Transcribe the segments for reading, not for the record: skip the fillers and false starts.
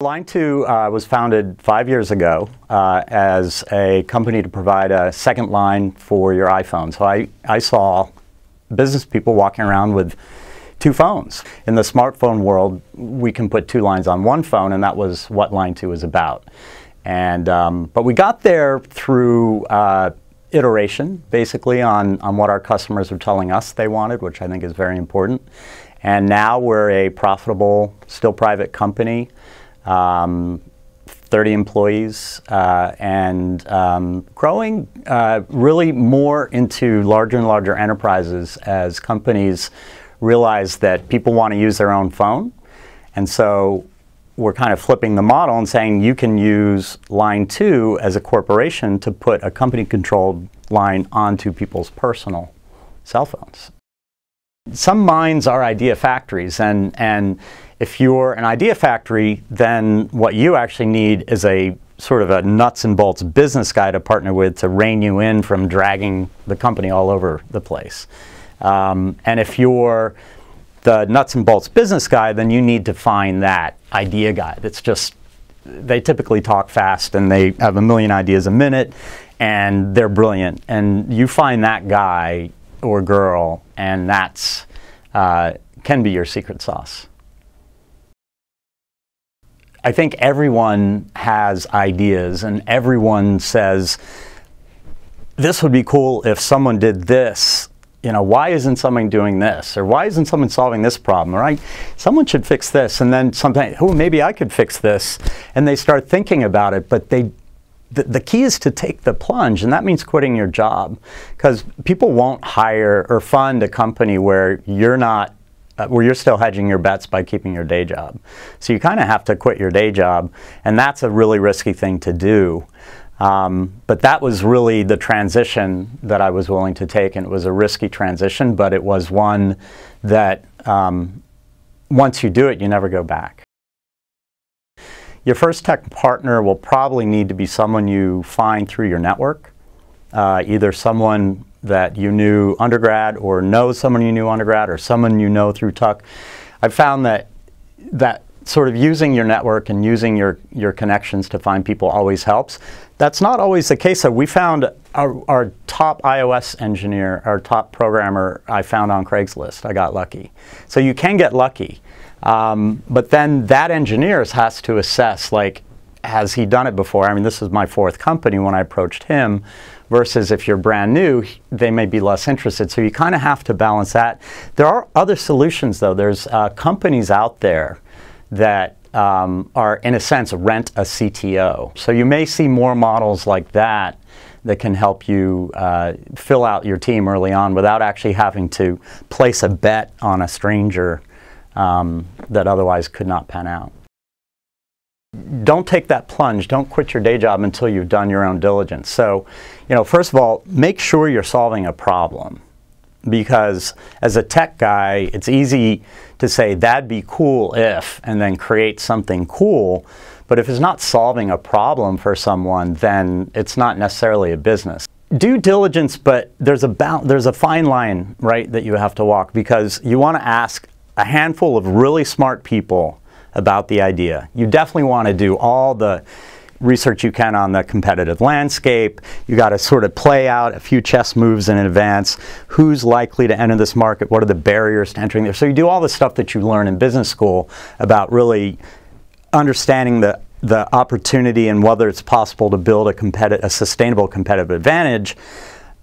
Line 2 was founded 5 years ago as a company to provide a second line for your iPhone. So I saw business people walking around with two phones. In the smartphone world, we can put two lines on one phone, and that was what Line 2 was about. And, but we got there through iteration, basically, on what our customers were telling us they wanted, which I think is very important. And now we're a profitable, still private company. 30 employees and growing really more into larger and larger enterprises as companies realize that people want to use their own phone. And so we're kind of flipping the model and saying you can use Line 2 as a corporation to put a company-controlled line onto people's personal cell phones. Some minds are idea factories, and if you're an idea factory, then what you actually need is a sort of a nuts and bolts business guy to partner with to rein you in from dragging the company all over the place. And if you're the nuts and bolts business guy, then you need to find that idea guy that's just, they typically talk fast and they have a million ideas a minute and they're brilliant. And you find that guy or girl, and that's can be your secret sauce. I think everyone has ideas, and everyone says, this would be cool if someone did this. You know, why isn't someone doing this? Or why isn't someone solving this problem? Right? Someone should fix this. And then sometimes, oh, maybe I could fix this. And they start thinking about it, but the key is to take the plunge, and that means quitting your job. Because people won't hire or fund a company where you're not where you're still hedging your bets by keeping your day job. So you kind of have to quit your day job, and that's a really risky thing to do. But that was really the transition that I was willing to take, and it was a risky transition, but it was one that once you do it, you never go back. Your first tech partner will probably need to be someone you find through your network, either someone that you knew undergrad, or know someone you knew undergrad, or someone you know through Tuck. I've found that sort of using your network and using your connections to find people always helps. That's not always the case. So we found our top iOS engineer, our top programmer, I found on Craigslist. I got lucky. So you can get lucky. But then that engineer has to assess, like, has he done it before? I mean, this is my fourth company when I approached him, versus if you're brand new, they may be less interested. So you kind of have to balance that. There are other solutions, though. There's companies out there that are, in a sense, rent a CTO. So you may see more models like that that can help you fill out your team early on without actually having to place a bet on a stranger that otherwise could not pan out. Don't take that plunge. Don't quit your day job until you've done your own diligence. So, you know, first of all, make sure you're solving a problem. Because as a tech guy, it's easy to say, that'd be cool if, and then create something cool. But if it's not solving a problem for someone, then it's not necessarily a business. Due diligence, but there's a fine line, right, that you have to walk, because you want to ask a handful of really smart people about the idea. You definitely want to do all the research you can on the competitive landscape. You got to sort of play out a few chess moves in advance. Who's likely to enter this market? What are the barriers to entering there? So you do all the stuff that you learn in business school about really understanding the opportunity and whether it's possible to build a sustainable competitive advantage.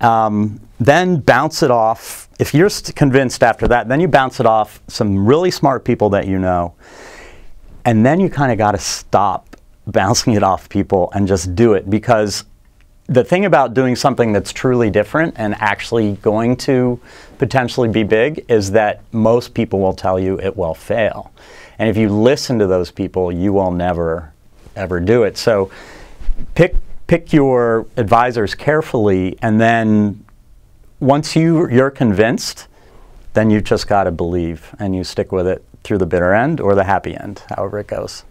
Then bounce it off. If you're convinced after that, then you bounce it off some really smart people that you know. And then you kind of got to stop bouncing it off people and just do it, because the thing about doing something that's truly different and actually going to potentially be big is that most people will tell you it will fail. And if you listen to those people, you will never, ever do it. So pick your advisors carefully, and then once you're convinced, then you've just got to believe, and you stick with it through the bitter end or the happy end, however it goes.